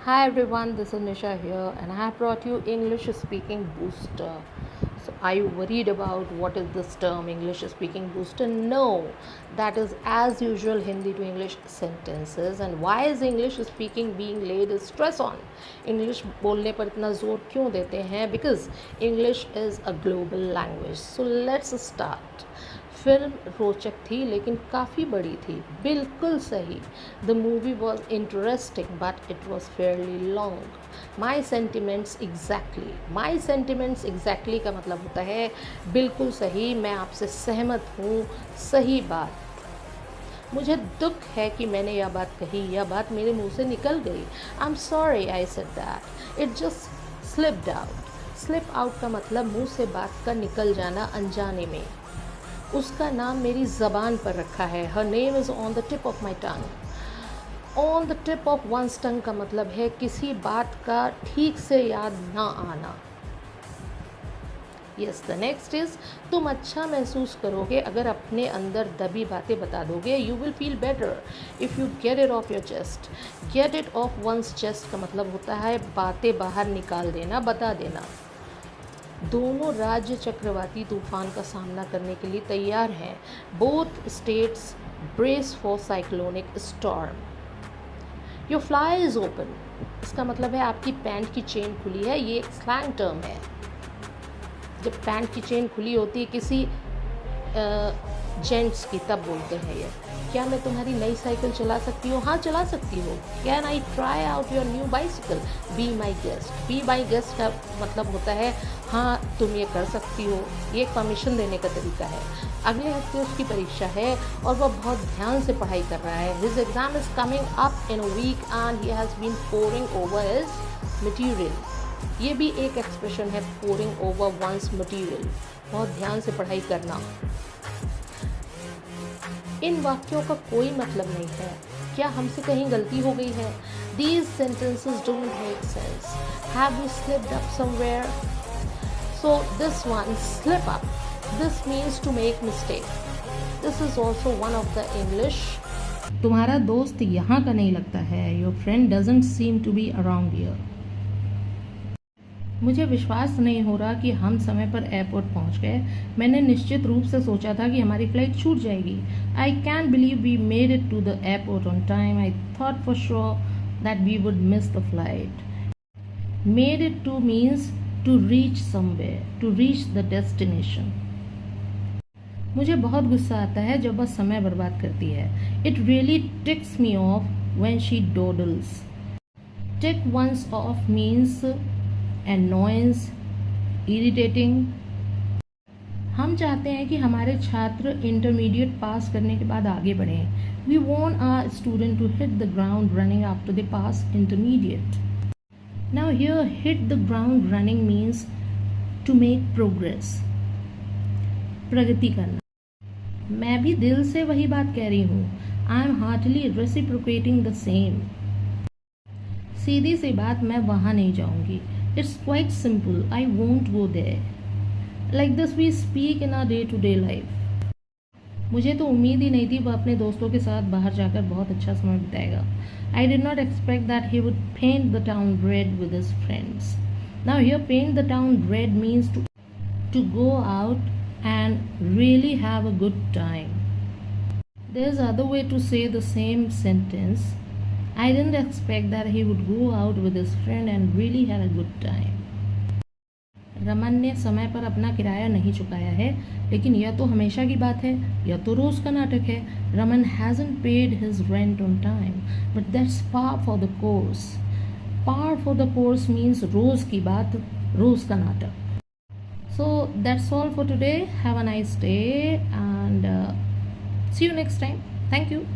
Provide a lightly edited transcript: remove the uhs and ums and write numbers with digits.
Hi everyone, this is Nisha here, and I have brought you English speaking booster. So, are you worried about what is this term English speaking booster? No, that is as usual Hindi to English sentences. And why is English speaking being laid stress on? English बोलने पर इतना जोर क्यों देते हैं? Because English is a global language. So let's start. Film रोचक थी लेकिन काफ़ी बड़ी थी, बिल्कुल सही. The movie was interesting but it was Fairlie long. My sentiments exactly का मतलब होता है बिल्कुल सही, मैं आपसे सहमत हूँ, सही बात. मुझे दुख है कि मैंने यह बात कही, यह बात मेरे मुंह से निकल गई. I am sorry I said that, it just slipped out. Slip out का मतलब मुंह से बात का निकल जाना अनजाने में. उसका नाम मेरी ज़बान पर रखा है. Her name is on the tip of my tongue. On the tip of one's tongue का मतलब है किसी बात का ठीक से याद ना आना. यस, द नेक्स्ट इज़ तुम अच्छा महसूस करोगे अगर अपने अंदर दबी बातें बता दोगे. You will feel better if you get it off your chest. Get it off one's chest का मतलब होता है बातें बाहर निकाल देना, बता देना. दोनों राज्य चक्रवाती तूफान का सामना करने के लिए तैयार हैं. Both states brace for cyclonic storm. Your fly is open, इसका मतलब है आपकी पैंट की चेन खुली है. ये एक स्लैंग टर्म है. जब पैंट की चेन खुली होती है किसी जेंट्स की, तब बोलते हैं ये. क्या मैं तुम्हारी नई साइकिल चला सकती हूँ? हाँ, चला सकती हो. Can I try out your new bicycle? Be my guest. Be my guest का मतलब होता है हाँ तुम ये कर सकती हो. ये परमिशन देने का तरीका है. अगले हफ्ते उसकी परीक्षा है और वह बहुत ध्यान से पढ़ाई कर रहा है. His exam is coming up in a week and he has been poring over his material. ये भी एक एक्सप्रेशन है, पोरिंग ओवर वंस मटीरियल, बहुत ध्यान से पढ़ाई करना. इन वाक्यों का कोई मतलब नहीं है. क्या हमसे कहीं गलती हो गई है? These sentences don't make sense. Have we slipped up somewhere? So this one, slip up. This means to make mistake. This is also one of the English. तुम्हारा दोस्त यहाँ का नहीं लगता है. Your friend doesn't seem to be around here. मुझे विश्वास नहीं हो रहा कि हम समय पर एयरपोर्ट पहुंच गए. मैंने निश्चित रूप से सोचा था कि हमारी फ़्लाइट छूट जाएगी. I can believe we made it to the airport on time. I thought for sure that we would miss the flight. Made it to means to reach somewhere, to reach the destination. मुझे बहुत गुस्सा आता है जब वह समय बर्बाद करती है. It really ticks me off when she doodles. Tick one's off means annoyance, irritating. हम चाहते हैं कि हमारे छात्र इंटरमीडिएट पास करने के बाद आगे बढ़ें. We want our student to hit the ground running after they pass intermediate. Now here, hit the ground running means to make progress, प्रगति करना. मैं भी दिल से वही बात कह रही हूँ. I am heartily reciprocating the same. सीधी सी बात, मैं वहाँ नहीं जाऊँगी. It's quite simple. I won't go there. Like this we speak in our day-to-day life. मुझे तो उम्मीद ही नहीं थी वह अपने दोस्तों के साथ बाहर जाकर बहुत अच्छा समय बिताएगा. I did not expect that he would paint the town red with his friends. Now here, paint the town red means to go out and really have a good time. There's other way to say the same sentence. I didn't expect that he would go out with his friend and really have a good time. Raman ने समय पर अपना किराया नहीं चुकाया है, लेकिन यह तो हमेशा की बात है. यह तो रोज़ का नाटक है. Raman hasn't paid his rent on time, but that's par for the course. Par for the course means रोज़ की बात, रोज़ का नाटक. So that's all for today. Have a nice day and see you next time. Thank you.